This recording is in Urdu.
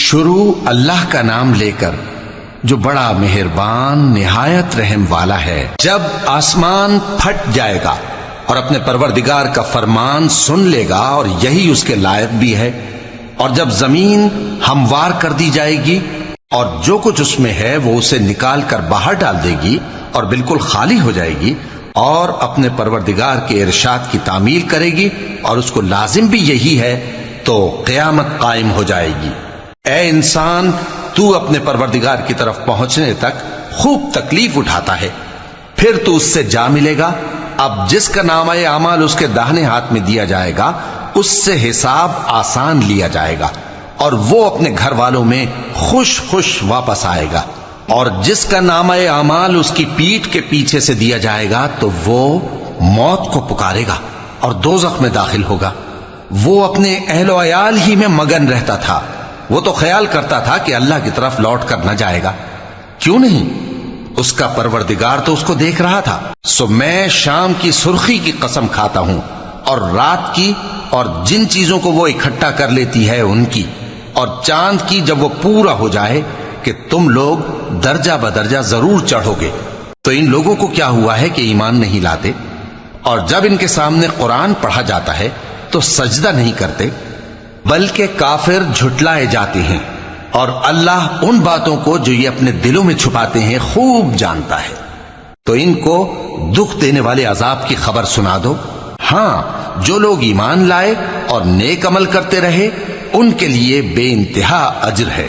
شروع اللہ کا نام لے کر جو بڑا مہربان نہایت رحم والا ہے۔ جب آسمان پھٹ جائے گا اور اپنے پروردگار کا فرمان سن لے گا اور یہی اس کے لائق بھی ہے، اور جب زمین ہموار کر دی جائے گی اور جو کچھ اس میں ہے وہ اسے نکال کر باہر ڈال دے گی اور بالکل خالی ہو جائے گی اور اپنے پروردگار کے ارشاد کی تعمیل کرے گی اور اس کو لازم بھی یہی ہے، تو قیامت قائم ہو جائے گی۔ اے انسان، تو اپنے پروردگار کی طرف پہنچنے تک خوب تکلیف اٹھاتا ہے، پھر تو اس سے جا ملے گا۔ اب جس کا نامہ اعمال اس کے داہنے ہاتھ میں دیا جائے گا اس سے حساب آسان لیا جائے گا اور وہ اپنے گھر والوں میں خوش خوش واپس آئے گا، اور جس کا نامہ اعمال اس کی پیٹھ کے پیچھے سے دیا جائے گا تو وہ موت کو پکارے گا اور دوزخ میں داخل ہوگا۔ وہ اپنے اہل و عیال ہی میں مگن رہتا تھا، وہ تو خیال کرتا تھا کہ اللہ کی طرف لوٹ کر نہ جائے گا، کیوں نہیں؟ اس کا پروردگار تو اس کو دیکھ رہا تھا۔ سو میں شام کی سرخی کی قسم کھاتا ہوں اور رات کی، اور جن چیزوں کو وہ اکٹھا کر لیتی ہے ان کی، اور چاند کی جب وہ پورا ہو جائے، کہ تم لوگ درجہ بدرجہ ضرور چڑھو گے۔ تو ان لوگوں کو کیا ہوا ہے کہ ایمان نہیں لاتے، اور جب ان کے سامنے قرآن پڑھا جاتا ہے تو سجدہ نہیں کرتے، بلکہ کافر جھٹلائے جاتے ہیں، اور اللہ ان باتوں کو جو یہ اپنے دلوں میں چھپاتے ہیں خوب جانتا ہے۔ تو ان کو دکھ دینے والے عذاب کی خبر سنا دو۔ ہاں، جو لوگ ایمان لائے اور نیک عمل کرتے رہے ان کے لیے بے انتہا اجر ہے۔